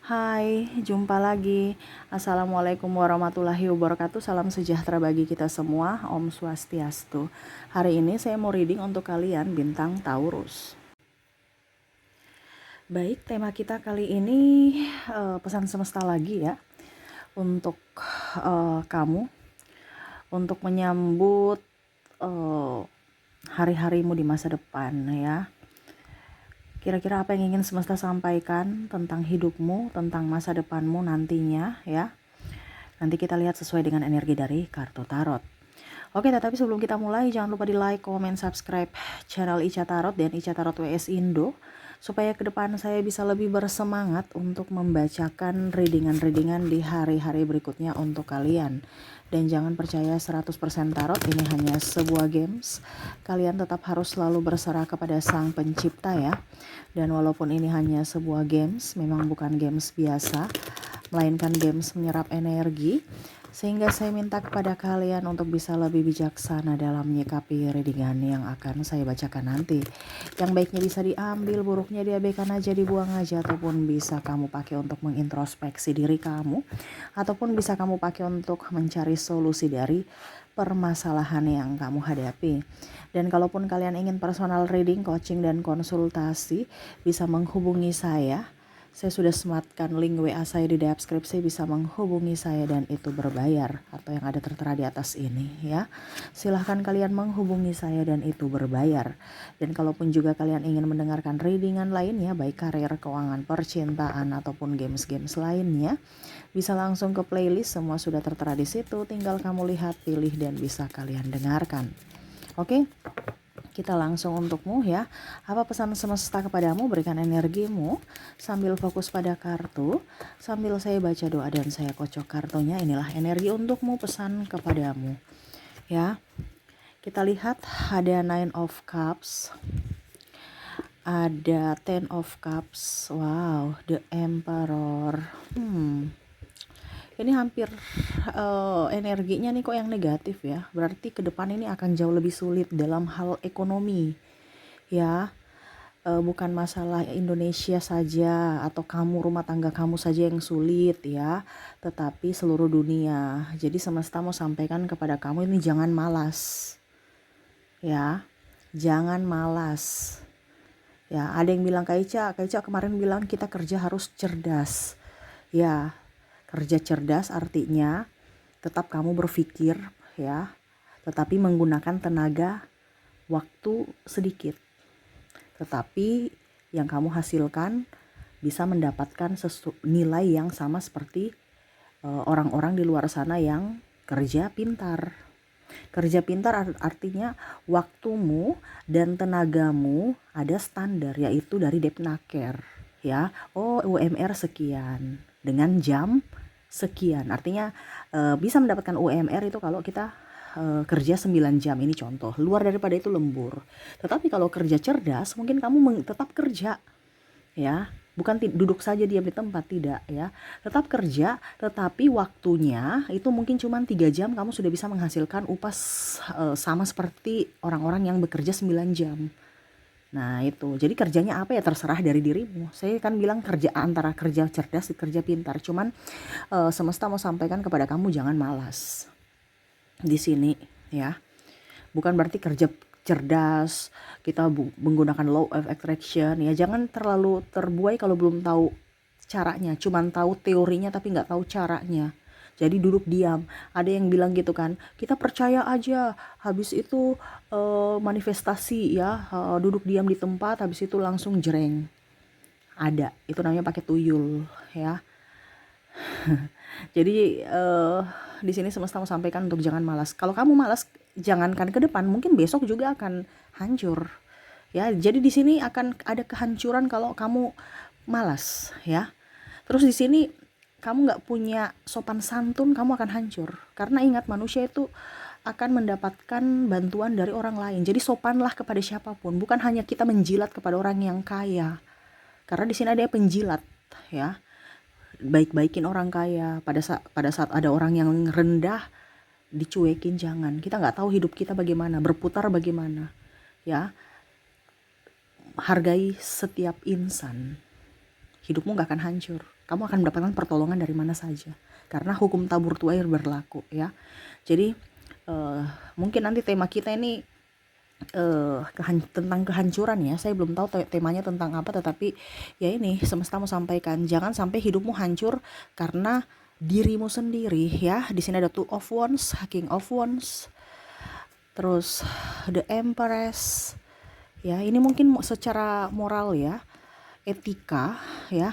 Hai, jumpa lagi. Assalamualaikum warahmatullahi wabarakatuh. Salam sejahtera bagi kita semua. Om Swastiastu. Hari ini saya mau reading untuk kalian bintang Taurus. Baik, tema kita kali ini pesan semesta lagi ya. Untuk kamu. Untuk menyambut hari-harimu di masa depan ya. Kira-kira apa yang ingin semesta sampaikan tentang hidupmu, tentang masa depanmu nantinya ya. Nanti kita lihat sesuai dengan energi dari kartu tarot. Oke, tetapi sebelum kita mulai jangan lupa di like, comment, subscribe channel Ica Tarot dan Ica Tarot WS Indo supaya ke depan saya bisa lebih bersemangat untuk membacakan readingan-readingan di hari-hari berikutnya untuk kalian. Dan jangan percaya 100% tarot ini hanya sebuah games. Kalian tetap harus selalu berserah kepada Sang Pencipta ya. Dan walaupun ini hanya sebuah games, memang bukan games biasa, melainkan games menyerap energi. Sehingga saya minta kepada kalian untuk bisa lebih bijaksana dalam menyikapi readingan yang akan saya bacakan nanti. Yang baiknya bisa diambil, buruknya diabaikan aja, dibuang aja, ataupun bisa kamu pakai untuk mengintrospeksi diri kamu, ataupun bisa kamu pakai untuk mencari solusi dari permasalahan yang kamu hadapi. Dan kalaupun kalian ingin personal reading, coaching, dan konsultasi, bisa menghubungi saya. Saya sudah sematkan link WA saya di deskripsi, bisa menghubungi saya dan itu berbayar atau yang ada tertera di atas ini ya. Silahkan kalian menghubungi saya dan itu berbayar. Dan kalaupun juga kalian ingin mendengarkan readingan lainnya, baik karir, keuangan, percintaan ataupun games-games lainnya, bisa langsung ke playlist, semua sudah tertera di situ. Tinggal kamu lihat, pilih dan bisa kalian dengarkan. Oke? Kita langsung untukmu ya. Apa pesan semesta kepadamu? Berikan energimu sambil fokus pada kartu. Sambil saya baca doa dan saya kocok kartunya. Inilah energi untukmu, pesan kepadamu. Ya. Kita lihat ada Nine of Cups. Ada Ten of Cups. Wow, The Emperor. Ini hampir energinya nih kok yang negatif ya. Berarti ke depan ini akan jauh lebih sulit dalam hal ekonomi ya. Bukan masalah Indonesia saja atau kamu, rumah tangga kamu saja yang sulit ya, tetapi seluruh dunia. Jadi semesta mau sampaikan kepada kamu ini jangan malas ya, jangan malas ya. Ada yang bilang Kak Ica kemarin bilang kita kerja harus cerdas ya. Kerja cerdas artinya tetap kamu berpikir ya, tetapi menggunakan tenaga, waktu sedikit. Tetapi yang kamu hasilkan bisa mendapatkan nilai yang sama seperti orang-orang di luar sana yang kerja pintar. Kerja pintar artinya waktumu dan tenagamu ada standar, yaitu dari Depnaker ya. Oh, UMR sekian dengan jam sekian. Artinya bisa mendapatkan UMR itu kalau kita kerja 9 jam, ini contoh. Luar daripada itu lembur. Tetapi kalau kerja cerdas, mungkin kamu tetap kerja ya. Bukan duduk saja diam di tempat, tidak ya. Tetap kerja, tetapi waktunya itu mungkin cuma 3 jam kamu sudah bisa menghasilkan upah sama seperti orang-orang yang bekerja 9 jam. Nah itu, jadi kerjanya apa ya terserah dari dirimu. Saya kan bilang kerja antara kerja cerdas dan kerja pintar. Cuman semesta mau sampaikan kepada kamu jangan malas di sini ya. Bukan berarti kerja cerdas kita menggunakan law of attraction ya. Jangan terlalu terbuai kalau belum tahu caranya. Cuman tahu teorinya tapi nggak tahu caranya. Jadi duduk diam. Ada yang bilang gitu kan, kita percaya aja, habis itu manifestasi ya, duduk diam di tempat, habis itu langsung jreng. Ada, itu namanya pakai tuyul ya. Jadi di sini semesta mau sampaikan untuk jangan malas. Kalau kamu malas, jangankan ke depan, mungkin besok juga akan hancur ya. Jadi di sini akan ada kehancuran kalau kamu malas ya. Terus di sini kamu nggak punya sopan santun, kamu akan hancur. Karena ingat, manusia itu akan mendapatkan bantuan dari orang lain. Jadi sopanlah kepada siapapun, bukan hanya kita menjilat kepada orang yang kaya. Karena di sini ada penjilat ya. Baik-baikin orang kaya, pada saat ada orang yang rendah dicuekin, jangan. Kita nggak tahu hidup kita bagaimana, berputar bagaimana ya. Hargai setiap insan, hidupmu nggak akan hancur. Kamu akan mendapatkan pertolongan dari mana saja. Karena hukum tabur tuair berlaku ya. Jadi mungkin nanti tema kita ini tentang kehancuran ya. Saya belum tahu temanya tentang apa, tetapi ya ini semesta mau sampaikan, jangan sampai hidupmu hancur karena dirimu sendiri ya. Di sini ada Two of Wands, King of Wands, terus The Empress. Ya, ini mungkin secara moral ya, etika ya,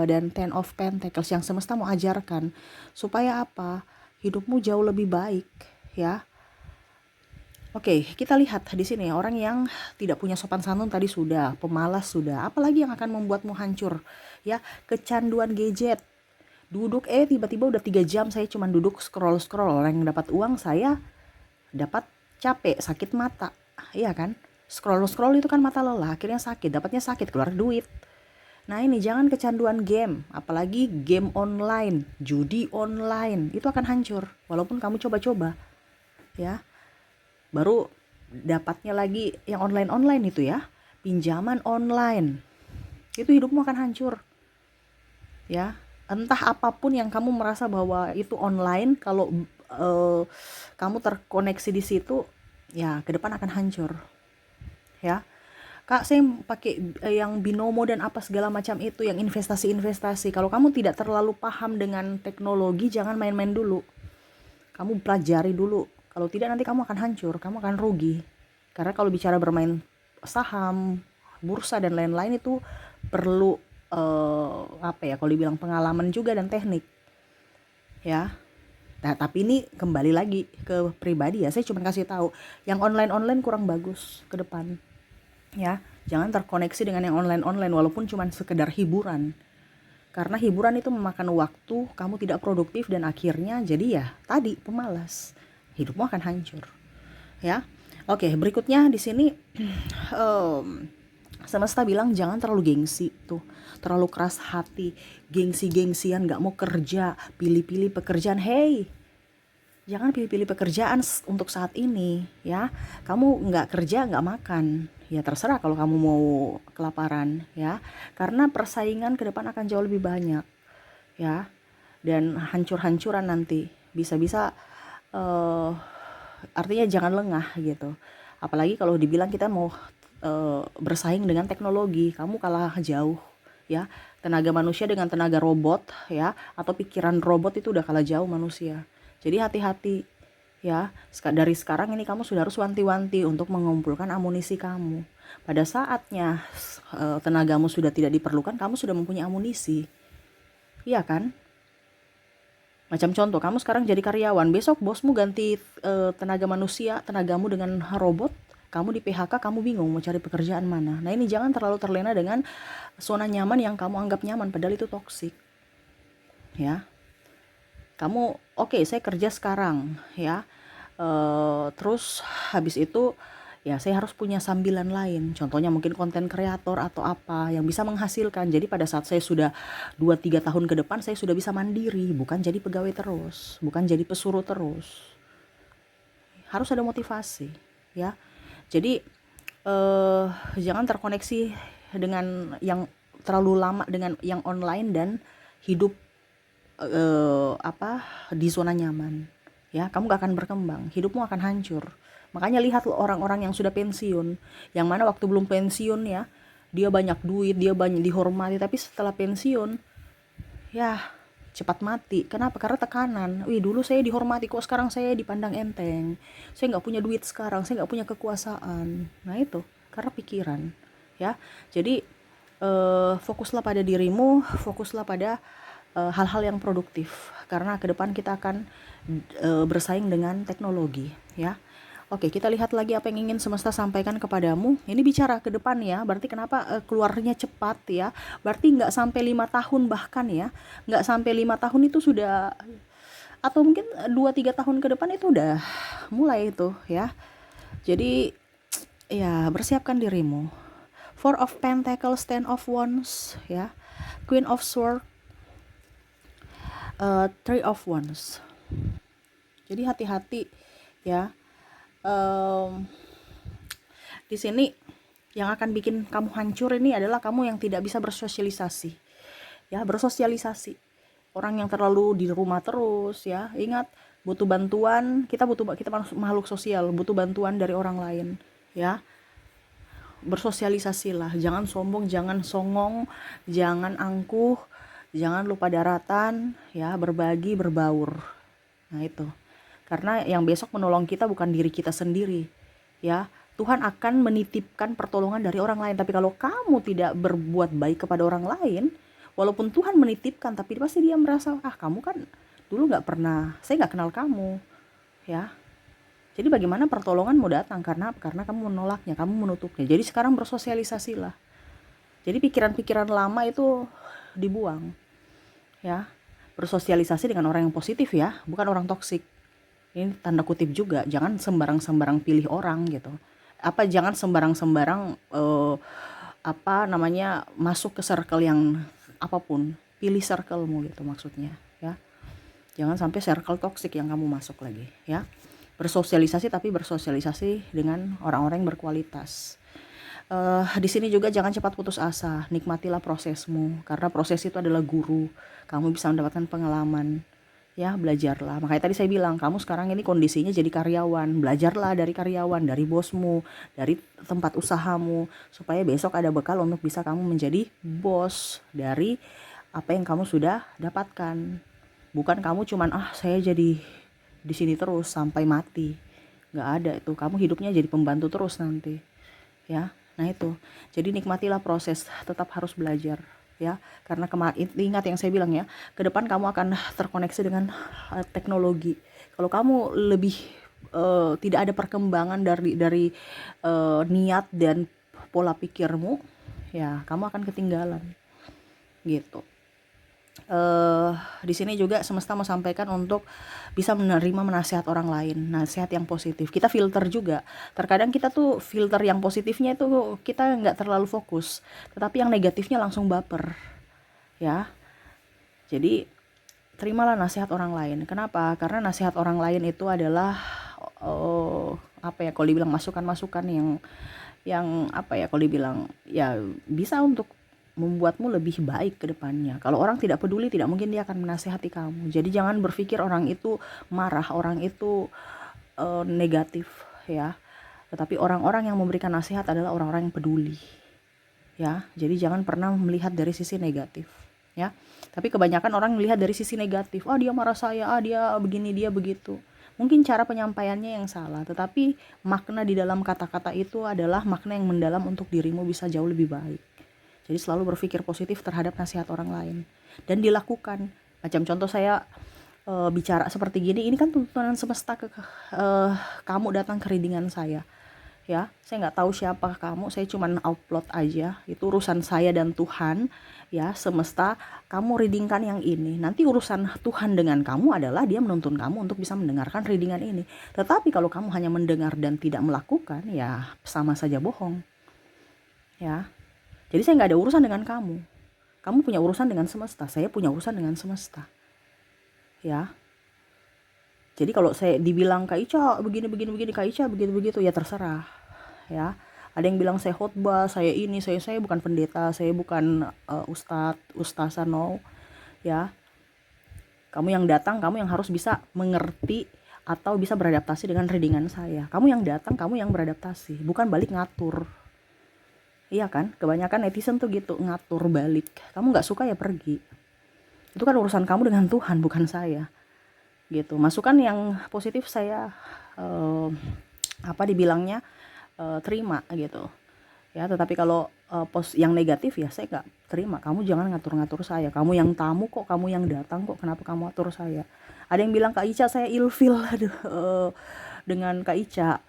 dan Ten of Pentacles yang semesta mau ajarkan supaya apa? Hidupmu jauh lebih baik ya. Oke, kita lihat di sini orang yang tidak punya sopan santun tadi sudah, pemalas sudah, apalagi yang akan membuatmu hancur ya, kecanduan gadget. Duduk tiba-tiba udah 3 jam saya cuma duduk scroll, orang yang dapat uang, saya dapat capek, sakit mata. Iya kan? Scroll itu kan mata lelah, akhirnya sakit, dapatnya sakit, keluar duit. Nah ini jangan kecanduan game, apalagi game online, judi online, itu akan hancur walaupun kamu coba-coba ya. Baru dapatnya lagi yang online itu ya, pinjaman online, itu hidupmu akan hancur ya. Entah apapun yang kamu merasa bahwa itu online, kalau kamu terkoneksi di situ ya, ke depan akan hancur ya. Kak, saya pakai yang binomo dan apa segala macam itu, yang investasi. Kalau kamu tidak terlalu paham dengan teknologi, jangan main-main dulu. Kamu pelajari dulu. Kalau tidak nanti kamu akan hancur, kamu akan rugi. Karena kalau bicara bermain saham, bursa dan lain-lain itu perlu kalau dibilang pengalaman juga dan teknik. Ya. Nah, tapi ini kembali lagi ke pribadi ya. Saya cuma kasih tahu, yang online kurang bagus ke depan. Ya, jangan terkoneksi dengan yang online walaupun cuma sekedar hiburan. Karena hiburan itu memakan waktu, kamu tidak produktif dan akhirnya jadi ya tadi pemalas. Hidupmu akan hancur. Ya. Oke, berikutnya di sini semesta bilang jangan terlalu gengsi tuh. Terlalu keras hati, gengsi-gengsian, gak mau kerja, pilih-pilih pekerjaan. Hey, jangan pilih-pilih pekerjaan untuk saat ini ya. Kamu nggak kerja nggak makan ya, terserah kalau kamu mau kelaparan ya, karena persaingan ke depan akan jauh lebih banyak ya, dan hancur-hancuran nanti bisa-bisa artinya jangan lengah gitu. Apalagi kalau dibilang kita mau bersaing dengan teknologi, kamu kalah jauh ya. Tenaga manusia dengan tenaga robot ya, atau pikiran robot itu udah kalah jauh manusia. Jadi hati-hati ya. Dari sekarang ini kamu sudah harus wanti-wanti untuk mengumpulkan amunisi kamu. Pada saatnya tenagamu sudah tidak diperlukan, kamu sudah mempunyai amunisi. Iya kan? Macam contoh, kamu sekarang jadi karyawan, besok bosmu ganti tenaga manusia, tenagamu dengan robot, kamu di PHK, kamu bingung mau cari pekerjaan mana. Nah ini jangan terlalu terlena dengan zona nyaman yang kamu anggap nyaman, padahal itu toksik ya. Kamu saya kerja sekarang ya, terus habis itu ya saya harus punya sambilan lain, contohnya mungkin konten kreator atau apa yang bisa menghasilkan. Jadi pada saat saya sudah 2-3 tahun ke depan, saya sudah bisa mandiri, bukan jadi pegawai terus, bukan jadi pesuruh terus. Harus ada motivasi ya. Jadi jangan terkoneksi dengan yang terlalu lama dengan yang online dan hidup di zona nyaman ya. Kamu gak akan berkembang, hidupmu akan hancur. Makanya lihat orang-orang yang sudah pensiun, yang mana waktu belum pensiun ya dia banyak duit, dia banyak dihormati, tapi setelah pensiun ya cepat mati. Kenapa? Karena tekanan. Dulu saya dihormati, kok sekarang saya dipandang enteng, saya nggak punya duit sekarang, saya nggak punya kekuasaan. Nah itu karena pikiran ya. Jadi fokuslah pada dirimu, fokuslah pada hal-hal yang produktif, karena ke depan kita akan bersaing dengan teknologi ya. Oke, kita lihat lagi apa yang ingin semesta sampaikan kepadamu. Ini bicara ke depan ya, berarti kenapa keluarnya cepat ya, berarti nggak sampai 5 tahun bahkan ya, nggak sampai 5 tahun itu sudah, atau mungkin 2-3 tahun ke depan itu udah mulai itu ya. Jadi ya bersiapkan dirimu. Four of Pentacles, Ten of Wands ya, Queen of Swords, Three of Wands. Jadi hati-hati ya. Di sini yang akan bikin kamu hancur ini adalah kamu yang tidak bisa bersosialisasi ya, bersosialisasi. Orang yang terlalu di rumah terus, ya, ingat butuh bantuan, kita makhluk sosial, butuh bantuan dari orang lain, ya. Bersosialisasilah, jangan sombong, jangan songong, jangan angkuh, jangan lupa daratan, ya, berbagi, berbaur. Nah, itu. Karena yang besok menolong kita bukan diri kita sendiri, ya. Tuhan akan menitipkan pertolongan dari orang lain, tapi kalau kamu tidak berbuat baik kepada orang lain, walaupun Tuhan menitipkan, tapi pasti dia merasa, kamu kan dulu nggak pernah, saya nggak kenal kamu, ya. Jadi bagaimana pertolongan mau datang, karena kamu menolaknya, kamu menutupnya. Jadi sekarang bersosialisasilah. Jadi pikiran-pikiran lama itu dibuang, ya. Bersosialisasi dengan orang yang positif, ya, bukan orang toksik. Ini tanda kutip juga, jangan sembarang-sembarang pilih orang gitu. Jangan sembarang-sembarang masuk ke circle yang apapun. Pilih circlemu gitu maksudnya, ya. Jangan sampai circle toksik yang kamu masuk lagi, ya. Bersosialisasi, tapi bersosialisasi dengan orang-orang yang berkualitas. Di sini juga jangan cepat putus asa, nikmatilah prosesmu, karena proses itu adalah guru. Kamu bisa mendapatkan pengalaman, ya, belajarlah. Makanya tadi saya bilang, kamu sekarang ini kondisinya jadi karyawan, belajarlah dari karyawan, dari bosmu, dari tempat usahamu, supaya besok ada bekal untuk bisa kamu menjadi bos dari apa yang kamu sudah dapatkan. Bukan kamu cuman saya jadi di sini terus sampai mati. Nggak ada itu, kamu hidupnya jadi pembantu terus nanti, ya. Nah itu, jadi nikmatilah proses, tetap harus belajar, ya. Karena ingat yang saya bilang, ya, ke depan kamu akan terkoneksi dengan teknologi. Kalau kamu lebih tidak ada perkembangan dari niat dan pola pikirmu, ya, kamu akan ketinggalan, gitu. Di sini juga semesta mau sampaikan untuk bisa menerima nasihat orang lain, nasihat yang positif. Kita filter juga. Terkadang kita tuh filter yang positifnya itu kita nggak terlalu fokus, tetapi yang negatifnya langsung baper, ya. Jadi terimalah nasihat orang lain. Kenapa? Karena nasihat orang lain itu adalah kalau dibilang masukan-masukan yang kalau dibilang, ya, bisa untuk membuatmu lebih baik ke depannya. Kalau orang tidak peduli, tidak mungkin dia akan menasihati kamu. Jadi jangan berpikir orang itu marah, orang itu negatif, ya. Tetapi orang-orang yang memberikan nasihat adalah orang-orang yang peduli, ya. Jadi jangan pernah melihat dari sisi negatif, ya. Tapi kebanyakan orang melihat dari sisi negatif. Dia marah saya, dia begini, dia begitu. Mungkin cara penyampaiannya yang salah, tetapi makna di dalam kata-kata itu adalah makna yang mendalam untuk dirimu bisa jauh lebih baik. Jadi selalu berpikir positif terhadap nasihat orang lain dan dilakukan. Macam contoh saya bicara seperti gini, ini kan tuntunan semesta kamu datang ke readingan saya, ya. Saya nggak tahu siapa kamu, saya cuman upload aja. Itu urusan saya dan Tuhan, ya. Semesta, kamu readingkan yang ini. Nanti urusan Tuhan dengan kamu adalah dia menuntun kamu untuk bisa mendengarkan readingan ini. Tetapi kalau kamu hanya mendengar dan tidak melakukan, ya sama saja bohong, ya. Jadi saya nggak ada urusan dengan kamu. Kamu punya urusan dengan semesta, saya punya urusan dengan semesta, ya. Jadi kalau saya dibilang Kak Ica begini, Kak Ica begitu, ya terserah, ya. Ada yang bilang saya khotbah, saya ini, saya bukan pendeta, saya bukan ustazah, no, ya. Kamu yang datang, kamu yang harus bisa mengerti atau bisa beradaptasi dengan readingan saya. Kamu yang datang, kamu yang beradaptasi, bukan balik ngatur. Iya kan, kebanyakan netizen tuh gitu, ngatur balik. Kamu nggak suka ya pergi. Itu kan urusan kamu dengan Tuhan, bukan saya. Gitu. Masukan yang positif saya dibilangnya terima gitu. Ya, tetapi kalau yang negatif, ya saya nggak terima. Kamu jangan ngatur-ngatur saya. Kamu yang tamu kok, kamu yang datang kok, kenapa kamu atur saya? Ada yang bilang Kak Ica saya ilfil dengan Kak Ica.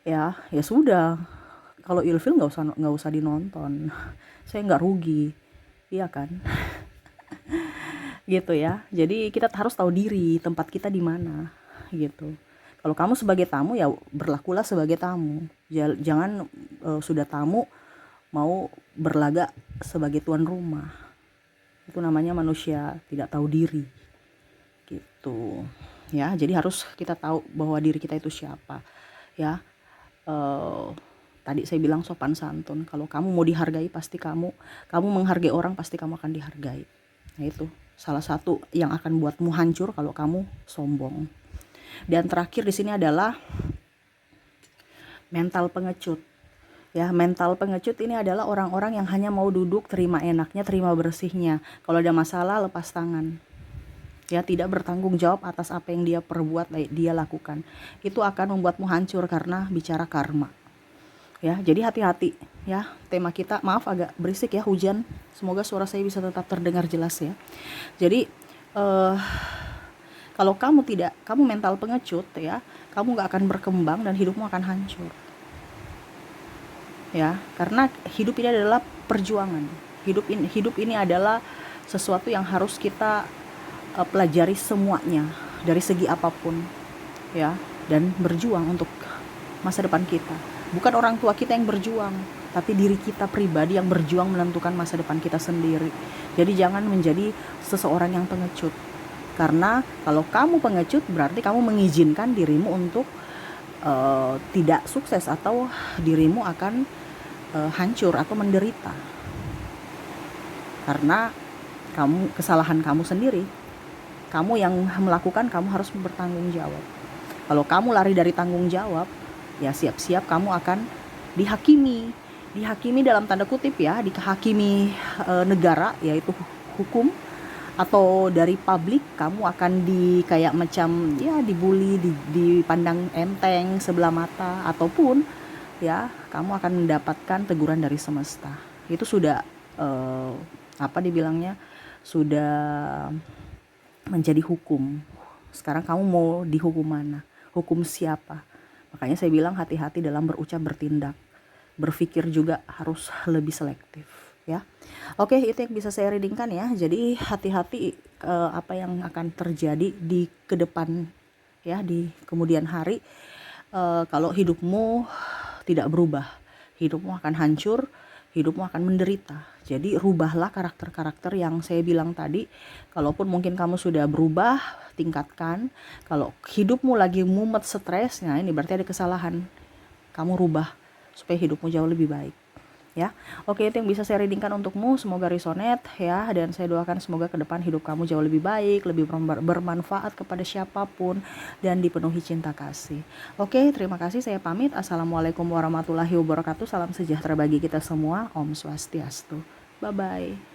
Ya sudah. Kalau ilfil nggak usah dinonton. Saya nggak rugi, iya kan? Gitu ya. Jadi kita harus tahu diri, tempat kita di mana, gitu. Kalau kamu sebagai tamu, ya berlakulah sebagai tamu. Jangan sudah tamu mau berlagak sebagai tuan rumah. Itu namanya manusia tidak tahu diri, gitu. Ya, jadi harus kita tahu bahwa diri kita itu siapa, ya. Tadi saya bilang sopan santun. Kalau kamu mau dihargai, pasti kamu menghargai orang, pasti kamu akan dihargai, Nah itu salah satu yang akan buatmu hancur kalau kamu sombong. Dan terakhir di sini adalah mental pengecut. Ya, mental pengecut ini adalah orang-orang yang hanya mau duduk, terima enaknya, terima bersihnya. Kalau ada masalah, lepas tangan. Ya, tidak bertanggung jawab atas apa yang dia perbuat, dia lakukan. Itu akan membuatmu hancur karena bicara karma. Ya, jadi hati-hati ya. Tema kita, maaf agak berisik ya, hujan. Semoga suara saya bisa tetap terdengar jelas ya. Jadi kalau kamu mental pengecut ya, kamu gak akan berkembang dan hidupmu akan hancur. Ya, karena hidup ini adalah perjuangan. Hidup ini adalah sesuatu yang harus kita pelajari semuanya dari segi apapun, ya, dan berjuang untuk masa depan kita. Bukan orang tua kita yang berjuang, tapi diri kita pribadi yang berjuang menentukan masa depan kita sendiri. Jadi jangan menjadi seseorang yang pengecut. Karena kalau kamu pengecut berarti kamu mengizinkan dirimu untuk tidak sukses atau dirimu akan hancur atau menderita. Karena kesalahan kamu sendiri. Kamu yang melakukan, kamu harus bertanggung jawab. Kalau kamu lari dari tanggung jawab, ya siap-siap kamu akan dihakimi dalam tanda kutip ya, dihakimi negara, yaitu hukum, atau dari publik kamu akan kayak macam ya dibully, dipandang enteng sebelah mata, ataupun ya kamu akan mendapatkan teguran dari semesta. Itu sudah sudah menjadi hukum. Sekarang kamu mau dihukum mana? Hukum siapa? Makanya saya bilang hati-hati dalam berucap, bertindak. Berpikir juga harus lebih selektif ya. Oke, itu yang bisa saya readingkan ya. Jadi hati-hati apa yang akan terjadi di ke depan ya, di kemudian hari. Kalau hidupmu tidak berubah, hidupmu akan hancur, hidupmu akan menderita. Jadi rubahlah karakter-karakter yang saya bilang tadi. Kalaupun mungkin kamu sudah berubah, tingkatkan. Kalau hidupmu lagi mumet, stres, nah ini berarti ada kesalahan. Kamu rubah supaya hidupmu jauh lebih baik ya. Oke, itu yang bisa saya readingkan untukmu. Semoga resonate ya, dan saya doakan semoga ke depan hidup kamu jauh lebih baik, lebih bermanfaat kepada siapapun, dan dipenuhi cinta kasih. Oke, terima kasih, saya pamit. Assalamualaikum warahmatullahi wabarakatuh. Salam sejahtera bagi kita semua. Om Swastiastu. Bye bye.